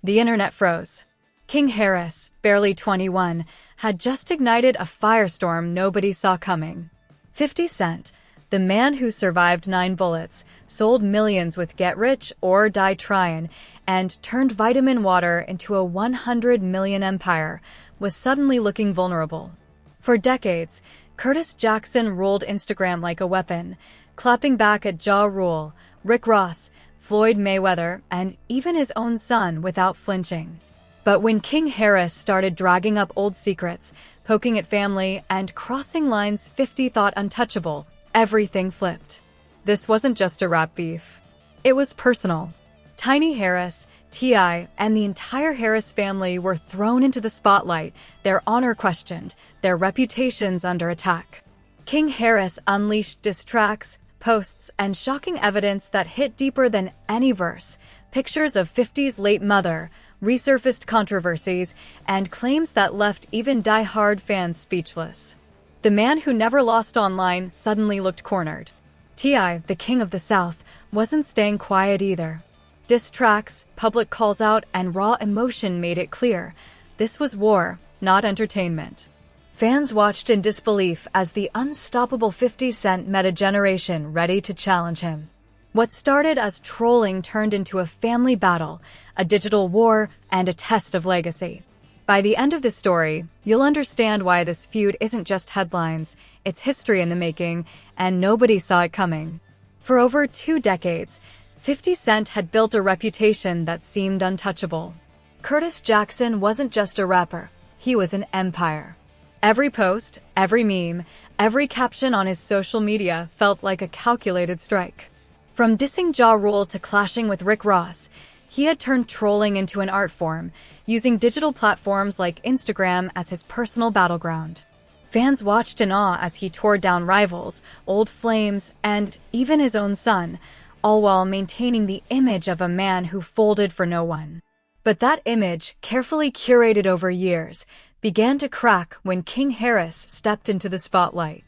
The internet froze. King Harris, barely 21, had just ignited a firestorm nobody saw coming. 50 Cent, the man who survived 9 bullets, sold millions with Get Rich or Die Tryin', and turned vitamin water into a 100 million empire, was suddenly looking vulnerable. For decades, Curtis Jackson ruled Instagram like a weapon, clapping back at Ja Rule, Rick Ross, Floyd Mayweather, and even his own son without flinching. But when King Harris started dragging up old secrets, poking at family, and crossing lines 50 thought untouchable, everything flipped. This wasn't just a rap beef. It was personal. Tiny Harris, T.I., and the entire Harris family were thrown into the spotlight, their honor questioned, their reputations under attack. King Harris unleashed diss tracks, posts, and shocking evidence that hit deeper than any verse. Pictures of 50's late mother, resurfaced controversies, and claims that left even die-hard fans speechless. The man who never lost online suddenly looked cornered. T.I., the king of the South, wasn't staying quiet either. Diss tracks, public calls out, and raw emotion made it clear. This was war, not entertainment. Fans watched in disbelief as the unstoppable 50 Cent met a generation ready to challenge him. What started as trolling turned into a family battle, a digital war, and a test of legacy. By the end of the story, you'll understand why this feud isn't just headlines, it's history in the making, and nobody saw it coming. For over 2 decades, 50 Cent had built a reputation that seemed untouchable. Curtis Jackson wasn't just a rapper, he was an empire. Every post, every meme, every caption on his social media felt like a calculated strike. From dissing Ja Rule to clashing with Rick Ross, he had turned trolling into an art form, using digital platforms like Instagram as his personal battleground. Fans watched in awe as he tore down rivals, old flames, and even his own son, all while maintaining the image of a man who folded for no one. But that image, carefully curated over years, began to crack when King Harris stepped into the spotlight.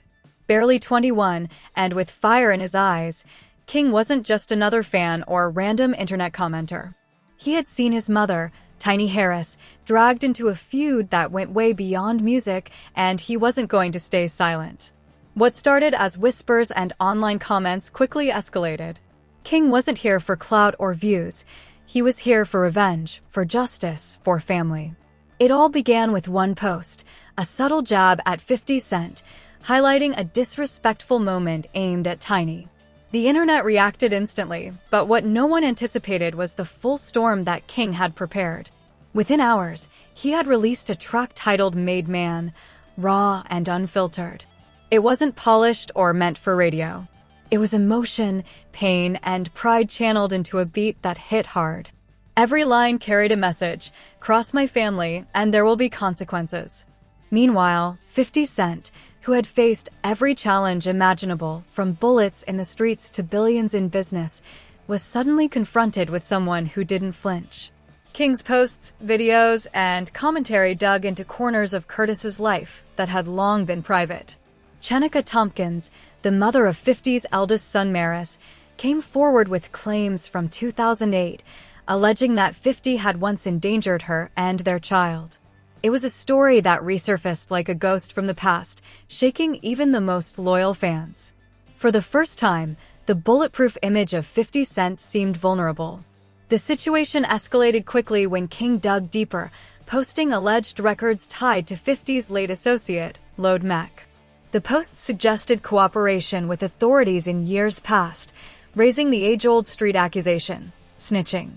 Barely 21, and with fire in his eyes, King wasn't just another fan or random internet commenter. He had seen his mother, Tiny Harris, dragged into a feud that went way beyond music, and he wasn't going to stay silent. What started as whispers and online comments quickly escalated. King wasn't here for clout or views. He was here for revenge, for justice, for family. It all began with one post, a subtle jab at 50 Cent, highlighting a disrespectful moment aimed at Tiny. The internet reacted instantly, but what no one anticipated was the full storm that King had prepared. Within hours, he had released a track titled Made Man, raw and unfiltered. It wasn't polished or meant for radio. It was emotion, pain, and pride channeled into a beat that hit hard. Every line carried a message: cross my family, and there will be consequences. Meanwhile, 50 Cent, who had faced every challenge imaginable, from bullets in the streets to billions in business, was suddenly confronted with someone who didn't flinch. King's posts, videos, and commentary dug into corners of Curtis's life that had long been private. Chenica Tompkins, the mother of 50's eldest son Maris, came forward with claims from 2008, alleging that 50 had once endangered her and their child. It was a story that resurfaced like a ghost from the past, shaking even the most loyal fans. For the first time, the bulletproof image of 50 Cent seemed vulnerable. The situation escalated quickly when King dug deeper, posting alleged records tied to 50's late associate, Lode Mac. The posts suggested cooperation with authorities in years past, raising the age-old street accusation: snitching.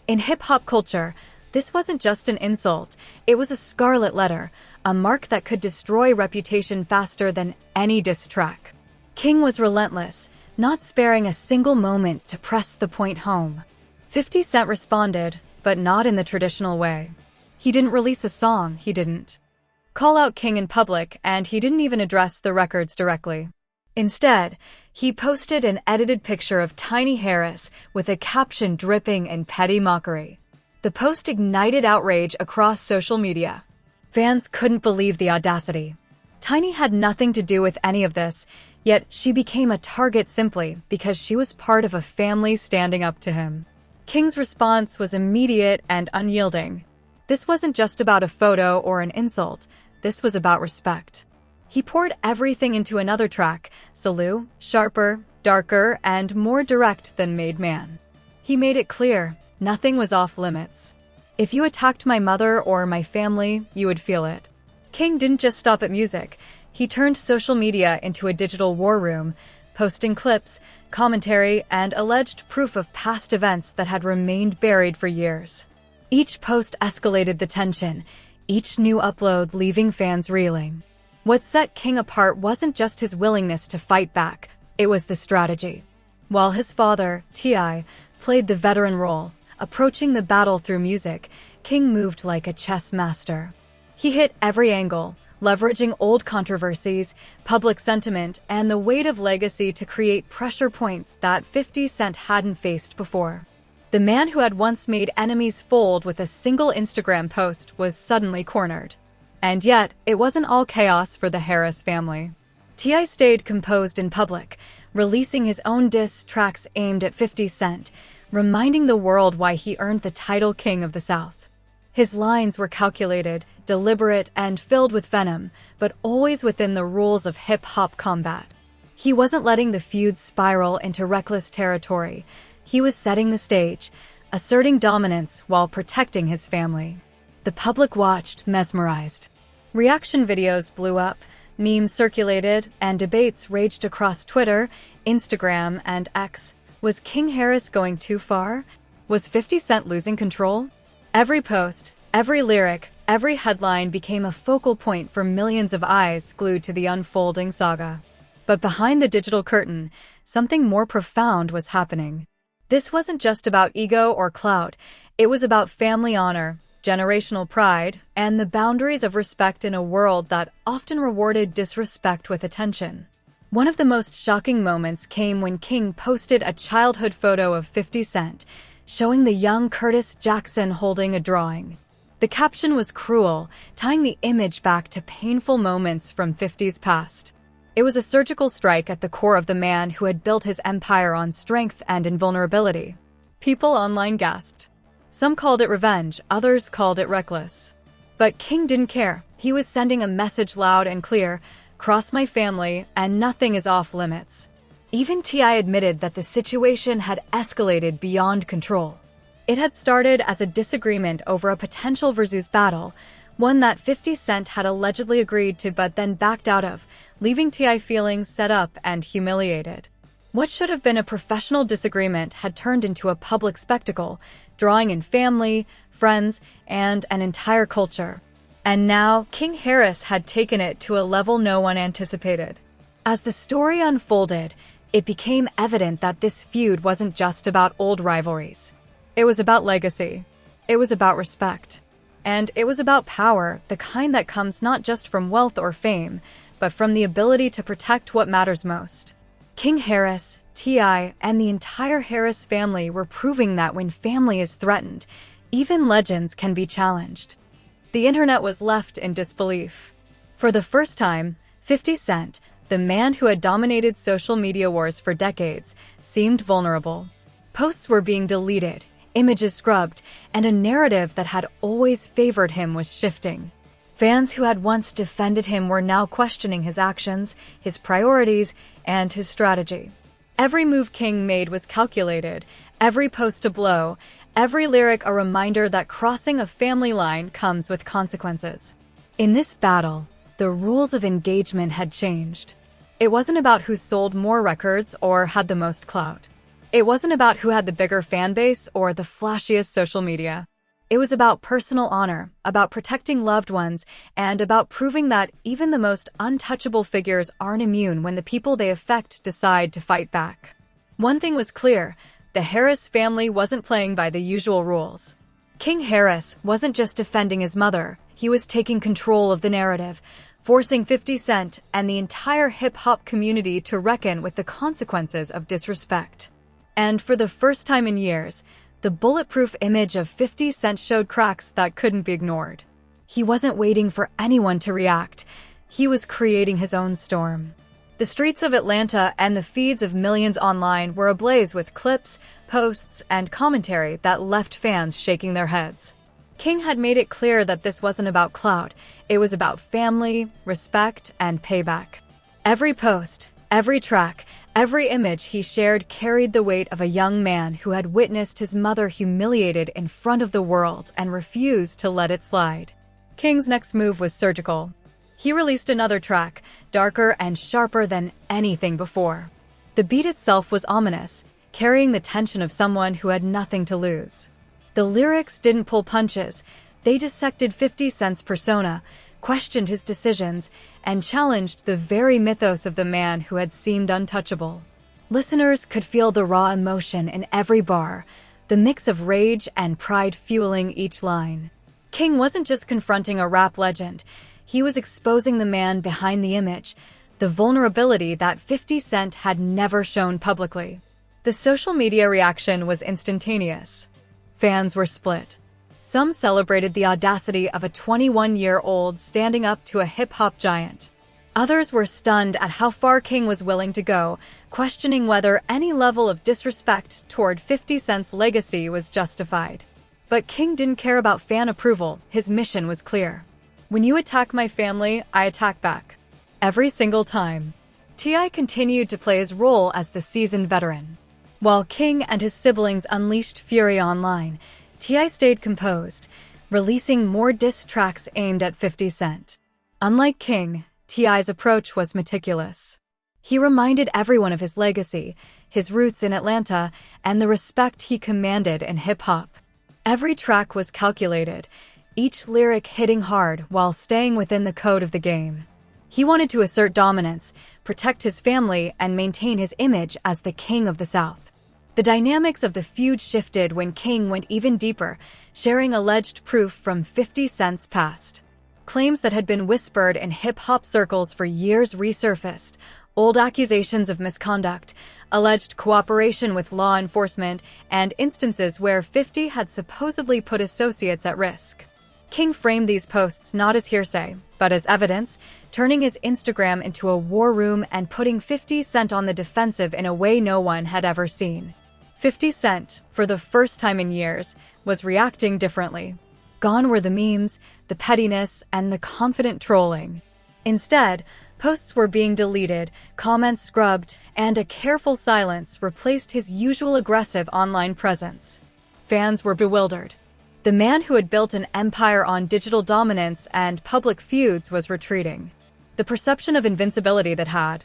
In hip-hop culture, this wasn't just an insult, it was a scarlet letter, a mark that could destroy reputation faster than any diss track. King was relentless, not sparing a single moment to press the point home. 50 Cent responded, but not in the traditional way. He didn't release a song, he didn't call out King in public, and he didn't even address the records directly. Instead, he posted an edited picture of Tiny Harris with a caption dripping in petty mockery. The post ignited outrage across social media. Fans couldn't believe the audacity. Tiny had nothing to do with any of this, yet she became a target simply because she was part of a family standing up to him. King's response was immediate and unyielding. This wasn't just about a photo or an insult. This was about respect. He poured everything into another track, Salu, sharper, darker, and more direct than Made Man. He made it clear, nothing was off limits. If you attacked my mother or my family, you would feel it. King didn't just stop at music. He turned social media into a digital war room, posting clips, commentary, and alleged proof of past events that had remained buried for years. Each post escalated the tension, each new upload leaving fans reeling. What set King apart wasn't just his willingness to fight back, it was the strategy. While his father, T.I., played the veteran role, approaching the battle through music, King moved like a chess master. He hit every angle, leveraging old controversies, public sentiment, and the weight of legacy to create pressure points that 50 Cent hadn't faced before. The man who had once made enemies fold with a single Instagram post was suddenly cornered. And yet, it wasn't all chaos for the Harris family. T.I. stayed composed in public, releasing his own diss tracks aimed at 50 Cent, reminding the world why he earned the title King of the South. His lines were calculated, deliberate, and filled with venom, but always within the rules of hip-hop combat. He wasn't letting the feud spiral into reckless territory. He was setting the stage, asserting dominance while protecting his family. The public watched, mesmerized. Reaction videos blew up, memes circulated, and debates raged across Twitter, Instagram, and X. Was King Harris going too far? Was 50 Cent losing control? Every post, every lyric, every headline became a focal point for millions of eyes glued to the unfolding saga. But behind the digital curtain, something more profound was happening. This wasn't just about ego or clout, it was about family honor, generational pride, and the boundaries of respect in a world that often rewarded disrespect with attention. One of the most shocking moments came when King posted a childhood photo of 50 Cent, showing the young Curtis Jackson holding a drawing. The caption was cruel, tying the image back to painful moments from 50's past. It was a surgical strike at the core of the man who had built his empire on strength and invulnerability. People online gasped. Some called it revenge, others called it reckless. But King didn't care. He was sending a message loud and clear: cross my family, and nothing is off limits. Even T.I. admitted that the situation had escalated beyond control. It had started as a disagreement over a potential versus battle, one that 50 Cent had allegedly agreed to but then backed out of, leaving T.I. feeling set up and humiliated. What should have been a professional disagreement had turned into a public spectacle, drawing in family, friends, and an entire culture. And now, King Harris had taken it to a level no one anticipated. As the story unfolded, it became evident that this feud wasn't just about old rivalries. It was about legacy. It was about respect. And it was about power, the kind that comes not just from wealth or fame, but from the ability to protect what matters most. King Harris, T.I., and the entire Harris family were proving that when family is threatened, even legends can be challenged. The internet was left in disbelief. For the first time, 50 Cent, the man who had dominated social media wars for decades, seemed vulnerable. Posts were being deleted, images scrubbed, and a narrative that had always favored him was shifting. Fans who had once defended him were now questioning his actions, his priorities, and his strategy. Every move King made was calculated, every post a blow, every lyric a reminder that crossing a family line comes with consequences. In this battle, the rules of engagement had changed. It wasn't about who sold more records or had the most clout. It wasn't about who had the bigger fan base or the flashiest social media. It was about personal honor, about protecting loved ones, and about proving that even the most untouchable figures aren't immune when the people they affect decide to fight back. One thing was clear: the Harris family wasn't playing by the usual rules. King Harris wasn't just defending his mother, he was taking control of the narrative, forcing 50 Cent and the entire hip-hop community to reckon with the consequences of disrespect. And for the first time in years, the bulletproof image of 50 Cent showed cracks that couldn't be ignored. He wasn't waiting for anyone to react. He was creating his own storm. The streets of Atlanta and the feeds of millions online were ablaze with clips, posts, and commentary that left fans shaking their heads. King had made it clear that this wasn't about clout, it was about family, respect, and payback. Every post, every track, every image he shared carried the weight of a young man who had witnessed his mother humiliated in front of the world and refused to let it slide. King's next move was surgical. He released another track, darker and sharper than anything before. The beat itself was ominous, carrying the tension of someone who had nothing to lose. The lyrics didn't pull punches, they dissected 50 Cent's persona, questioned his decisions, and challenged the very mythos of the man who had seemed untouchable. Listeners could feel the raw emotion in every bar, the mix of rage and pride fueling each line. King wasn't just confronting a rap legend, he was exposing the man behind the image, the vulnerability that 50 Cent had never shown publicly. The social media reaction was instantaneous. Fans were split. Some celebrated the audacity of a 21-year-old standing up to a hip-hop giant. Others were stunned at how far King was willing to go, questioning whether any level of disrespect toward 50 Cent's legacy was justified. But King didn't care about fan approval, his mission was clear. When you attack my family, I attack back. Every single time. T.I. continued to play his role as the seasoned veteran. While King and his siblings unleashed fury online, T.I. stayed composed, releasing more diss tracks aimed at 50 Cent. Unlike King, T.I.'s approach was meticulous. He reminded everyone of his legacy, his roots in Atlanta, and the respect he commanded in hip-hop. Every track was calculated, each lyric hitting hard while staying within the code of the game. He wanted to assert dominance, protect his family, and maintain his image as the king of the South. The dynamics of the feud shifted when King went even deeper, sharing alleged proof from 50 Cent's past. Claims that had been whispered in hip-hop circles for years resurfaced, old accusations of misconduct, alleged cooperation with law enforcement, and instances where 50 had supposedly put associates at risk. King framed these posts not as hearsay, but as evidence, turning his Instagram into a war room and putting 50 Cent on the defensive in a way no one had ever seen. 50 Cent, for the first time in years, was reacting differently. Gone were the memes, the pettiness, and the confident trolling. Instead, posts were being deleted, comments scrubbed, and a careful silence replaced his usual aggressive online presence. Fans were bewildered. The man who had built an empire on digital dominance and public feuds was retreating. The perception of invincibility that had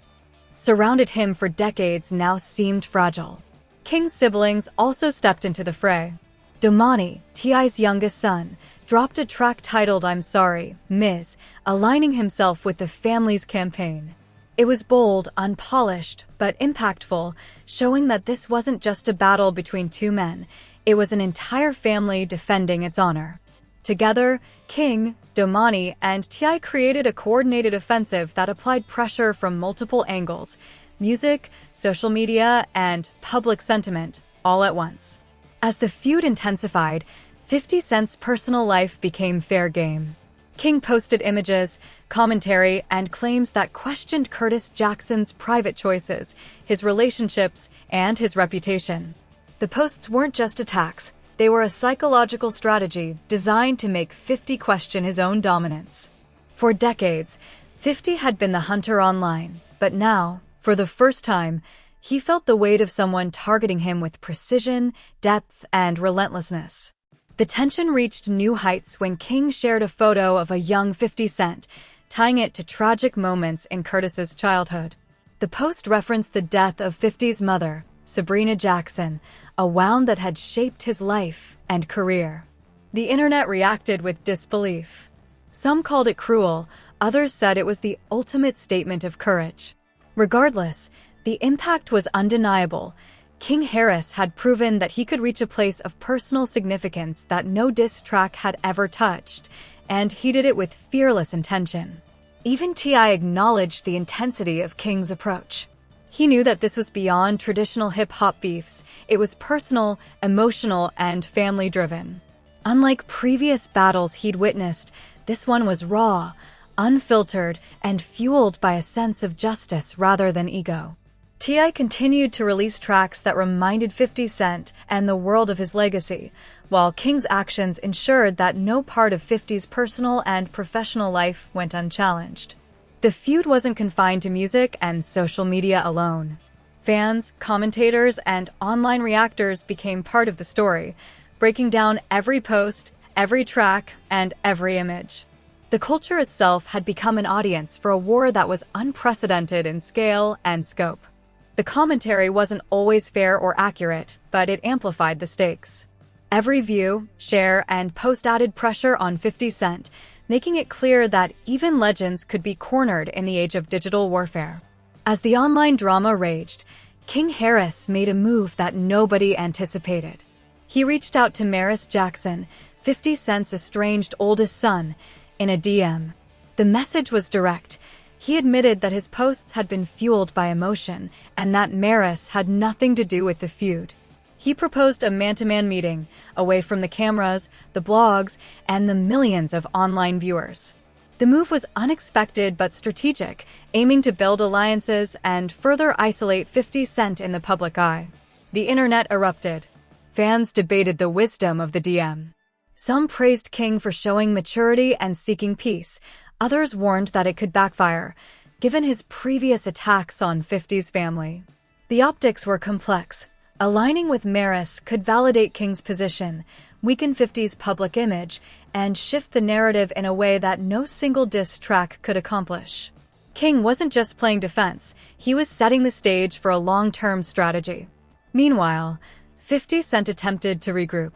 surrounded him for decades now seemed fragile. King's siblings also stepped into the fray. Domani, T.I.'s youngest son, dropped a track titled I'm Sorry, Ms., aligning himself with the family's campaign. It was bold, unpolished, but impactful, showing that this wasn't just a battle between two men, it was an entire family defending its honor. Together, King, Domani, and T.I. created a coordinated offensive that applied pressure from multiple angles: music, social media, and public sentiment, all at once. As the feud intensified, 50 Cent's personal life became fair game. King posted images, commentary, and claims that questioned Curtis Jackson's private choices, his relationships, and his reputation. The posts weren't just attacks, they were a psychological strategy designed to make 50 question his own dominance. For decades, 50 had been the hunter online, but now, for the first time, he felt the weight of someone targeting him with precision, depth, and relentlessness. The tension reached new heights when King shared a photo of a young 50 Cent, tying it to tragic moments in Curtis's childhood. The post referenced the death of 50's mother, Sabrina Jackson, a wound that had shaped his life and career. The internet reacted with disbelief. Some called it cruel, others said it was the ultimate statement of courage. Regardless, the impact was undeniable. King Harris had proven that he could reach a place of personal significance that no diss track had ever touched, and he did it with fearless intention. Even T.I. acknowledged the intensity of King's approach. He knew that this was beyond traditional hip-hop beefs. It was personal, emotional, and family-driven. Unlike previous battles he'd witnessed, this one was raw, unfiltered and fueled by a sense of justice rather than ego. T.I. continued to release tracks that reminded 50 Cent and the world of his legacy, while King's actions ensured that no part of 50's personal and professional life went unchallenged. The feud wasn't confined to music and social media alone. Fans, commentators, and online reactors became part of the story, breaking down every post, every track, and every image. The culture itself had become an audience for a war that was unprecedented in scale and scope. The commentary wasn't always fair or accurate, but it amplified the stakes. Every view, share, and post added pressure on 50 Cent, making it clear that even legends could be cornered in the age of digital warfare. As the online drama raged, King Harris made a move that nobody anticipated. He reached out to Maris Jackson, 50 Cent's estranged oldest son, in a DM. The message was direct. He admitted that his posts had been fueled by emotion and that Maris had nothing to do with the feud. He proposed a man-to-man meeting, away from the cameras, the blogs, and the millions of online viewers. The move was unexpected but strategic, aiming to build alliances and further isolate 50 Cent in the public eye. The internet erupted. Fans debated the wisdom of the DM. Some praised King for showing maturity and seeking peace. Others warned that it could backfire, given his previous attacks on 50's family. The optics were complex. Aligning with Maris could validate King's position, weaken 50's public image, and shift the narrative in a way that no single diss track could accomplish. King wasn't just playing defense, he was setting the stage for a long-term strategy. Meanwhile, 50 Cent attempted to regroup.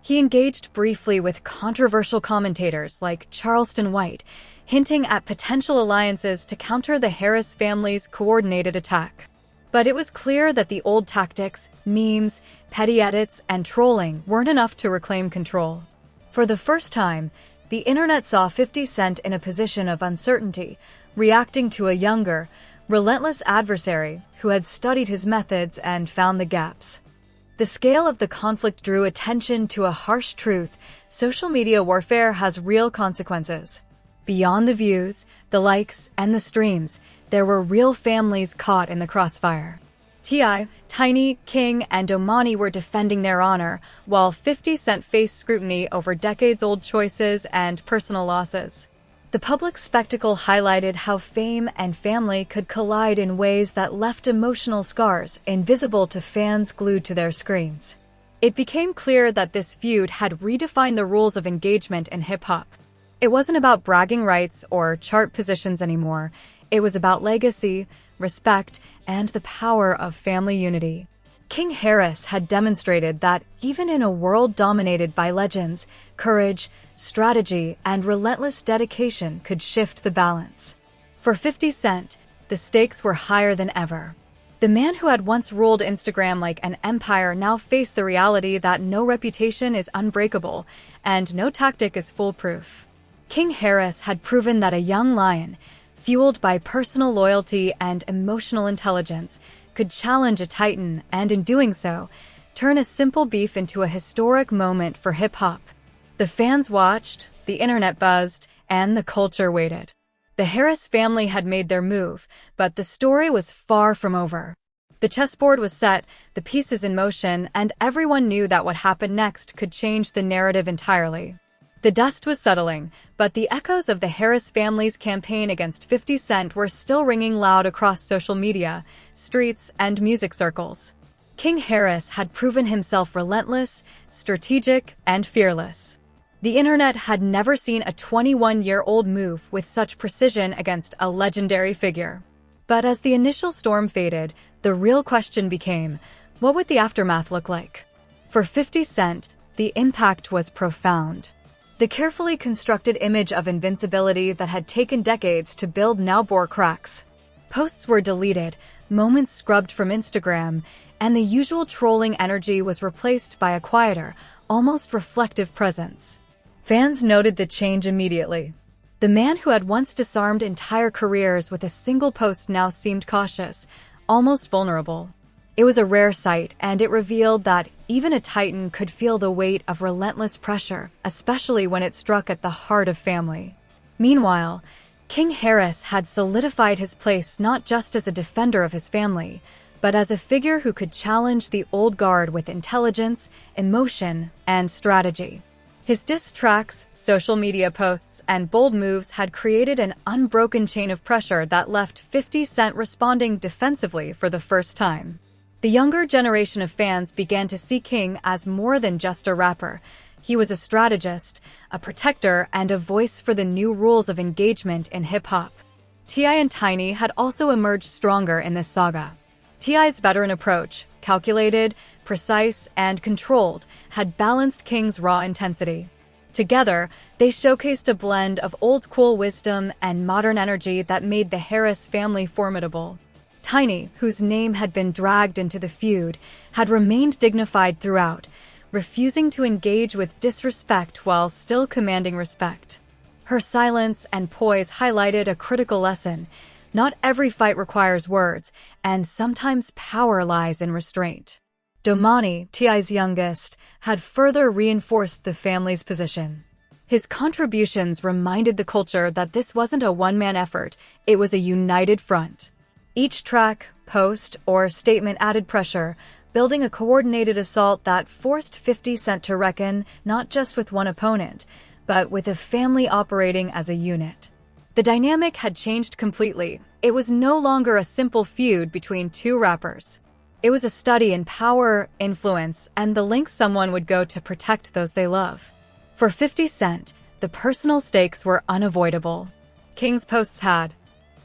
He engaged briefly with controversial commentators like Charleston White, hinting at potential alliances to counter the Harris family's coordinated attack. But it was clear that the old tactics, memes, petty edits, and trolling weren't enough to reclaim control. For the first time, the internet saw 50 Cent in a position of uncertainty, reacting to a younger, relentless adversary who had studied his methods and found the gaps. The scale of the conflict drew attention to a harsh truth: social media warfare has real consequences. Beyond the views, the likes, and the streams, there were real families caught in the crossfire. T.I., Tiny, King, and Omani were defending their honor, while 50 Cent faced scrutiny over decades-old choices and personal losses. The public spectacle highlighted how fame and family could collide in ways that left emotional scars invisible to fans glued to their screens. It became clear that this feud had redefined the rules of engagement in hip-hop. It wasn't about bragging rights or chart positions anymore. It was about legacy, respect, and the power of family unity. King Harris had demonstrated that even in a world dominated by legends, courage, strategy, and relentless dedication could shift the balance. For 50 Cent, the stakes were higher than ever. The man who had once ruled Instagram like an empire now faced the reality that no reputation is unbreakable and no tactic is foolproof. King Harris had proven that a young lion, fueled by personal loyalty and emotional intelligence, could challenge a titan and, in doing so, turn a simple beef into a historic moment for hip-hop. The fans watched, the internet buzzed, and the culture waited. The Harris family had made their move, but the story was far from over. The chessboard was set, the pieces in motion, and everyone knew that what happened next could change the narrative entirely. The dust was settling, but the echoes of the Harris family's campaign against 50 Cent were still ringing loud across social media, streets, and music circles. King Harris had proven himself relentless, strategic, and fearless. The internet had never seen a 21-year-old move with such precision against a legendary figure. But as the initial storm faded, the real question became, what would the aftermath look like? For 50 Cent, the impact was profound. The carefully constructed image of invincibility that had taken decades to build now bore cracks. Posts were deleted, moments scrubbed from Instagram, and the usual trolling energy was replaced by a quieter, almost reflective presence. Fans noted the change immediately. The man who had once disarmed entire careers with a single post now seemed cautious, almost vulnerable. It was a rare sight, and it revealed that even a titan could feel the weight of relentless pressure, especially when it struck at the heart of family. Meanwhile, King Harris had solidified his place not just as a defender of his family, but as a figure who could challenge the old guard with intelligence, emotion, and strategy. His diss tracks, social media posts, and bold moves had created an unbroken chain of pressure that left 50 Cent responding defensively for the first time. The younger generation of fans began to see King as more than just a rapper. He was a strategist, a protector, and a voice for the new rules of engagement in hip-hop. T.I. and Tiny had also emerged stronger in this saga. T.I.'s veteran approach, calculated, precise, and controlled, had balanced King's raw intensity. Together, they showcased a blend of old-school wisdom and modern energy that made the Harris family formidable. Tiny, whose name had been dragged into the feud, had remained dignified throughout, refusing to engage with disrespect while still commanding respect. Her silence and poise highlighted a critical lesson. Not every fight requires words, and sometimes power lies in restraint. Domani, T.I.'s youngest, had further reinforced the family's position. His contributions reminded the culture that this wasn't a one-man effort, it was a united front. Each track, post, or statement added pressure, building a coordinated assault that forced 50 Cent to reckon not just with one opponent, but with a family operating as a unit. The dynamic had changed completely. It was no longer a simple feud between two rappers. It was a study in power, influence, and the lengths someone would go to protect those they love. For 50 Cent, the personal stakes were unavoidable. King's posts had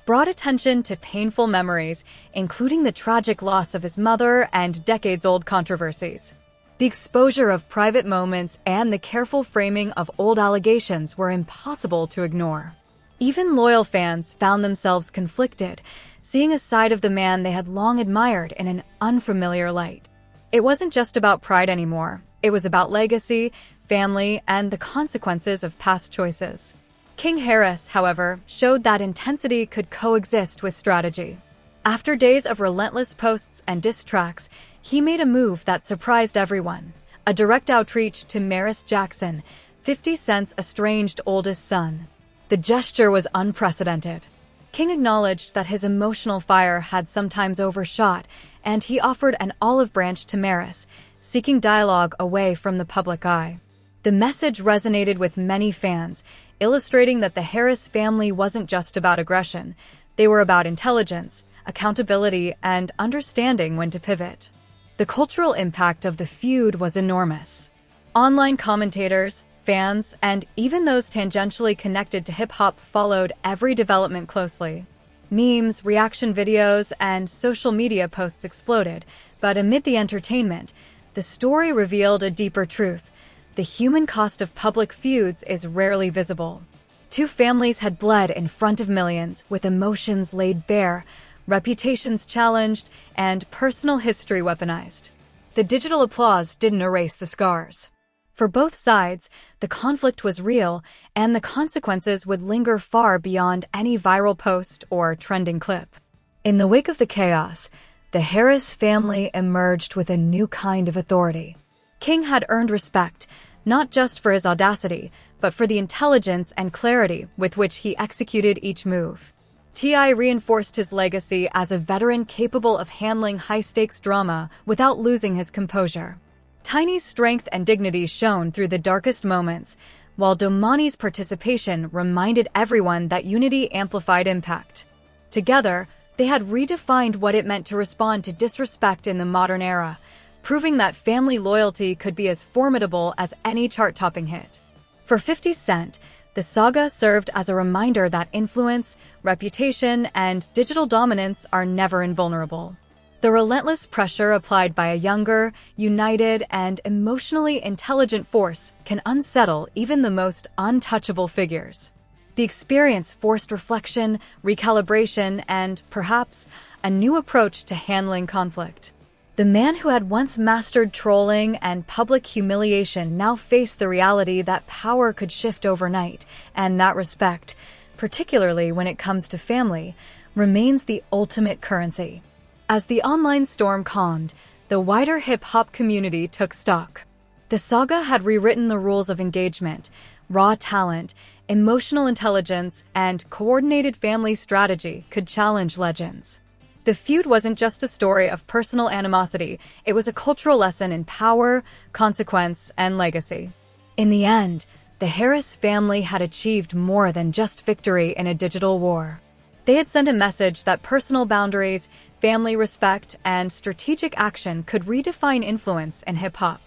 brought attention to painful memories, including the tragic loss of his mother and decades-old controversies. The exposure of private moments and the careful framing of old allegations were impossible to ignore. Even loyal fans found themselves conflicted, seeing a side of the man they had long admired in an unfamiliar light. It wasn't just about pride anymore. It was about legacy, family, and the consequences of past choices. King Harris, however, showed that intensity could coexist with strategy. After days of relentless posts and diss tracks, he made a move that surprised everyone. A direct outreach to Maris Jackson, 50 Cent's estranged oldest son. The gesture was unprecedented. King acknowledged that his emotional fire had sometimes overshot, and he offered an olive branch to Maris, seeking dialogue away from the public eye. The message resonated with many fans, illustrating that the Harris family wasn't just about aggression. They were about intelligence, accountability, and understanding when to pivot. The cultural impact of the feud was enormous. Online commentators, fans, and even those tangentially connected to hip-hop followed every development closely. Memes, reaction videos, and social media posts exploded, but amid the entertainment, the story revealed a deeper truth. The human cost of public feuds is rarely visible. Two families had bled in front of millions, with emotions laid bare, reputations challenged, and personal history weaponized. The digital applause didn't erase the scars. For both sides, the conflict was real, and the consequences would linger far beyond any viral post or trending clip. In the wake of the chaos, the Harris family emerged with a new kind of authority. King had earned respect, not just for his audacity, but for the intelligence and clarity with which he executed each move. T.I. reinforced his legacy as a veteran capable of handling high-stakes drama without losing his composure. Tiny's strength and dignity shone through the darkest moments, while Domani's participation reminded everyone that unity amplified impact. Together, they had redefined what it meant to respond to disrespect in the modern era, proving that family loyalty could be as formidable as any chart-topping hit. For 50 Cent, the saga served as a reminder that influence, reputation, and digital dominance are never invulnerable. The relentless pressure applied by a younger, united, and emotionally intelligent force can unsettle even the most untouchable figures. The experience forced reflection, recalibration, and, perhaps, a new approach to handling conflict. The man who had once mastered trolling and public humiliation now faced the reality that power could shift overnight, and that respect, particularly when it comes to family, remains the ultimate currency. As the online storm calmed, the wider hip-hop community took stock. The saga had rewritten the rules of engagement, raw talent, emotional intelligence, and coordinated family strategy could challenge legends. The feud wasn't just a story of personal animosity, it was a cultural lesson in power, consequence, and legacy. In the end, the Harris family had achieved more than just victory in a digital war. They had sent a message that personal boundaries, family respect, and strategic action could redefine influence in hip-hop.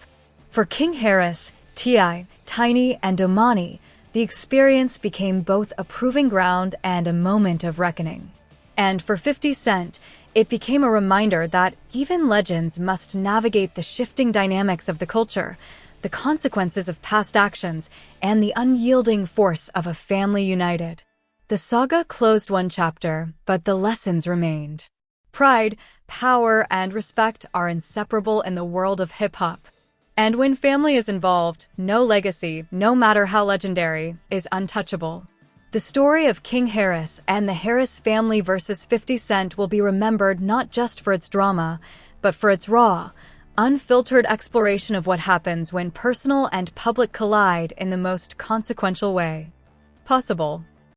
For King Harris, T.I., Tiny, and Domani, the experience became both a proving ground and a moment of reckoning. And for 50 Cent, it became a reminder that even legends must navigate the shifting dynamics of the culture, the consequences of past actions, and the unyielding force of a family united. The saga closed one chapter, but the lessons remained. Pride, power, and respect are inseparable in the world of hip-hop. And when family is involved, no legacy, no matter how legendary, is untouchable. The story of King Harris and the Harris family versus 50 Cent will be remembered not just for its drama, but for its raw, unfiltered exploration of what happens when personal and public collide in the most consequential way possible.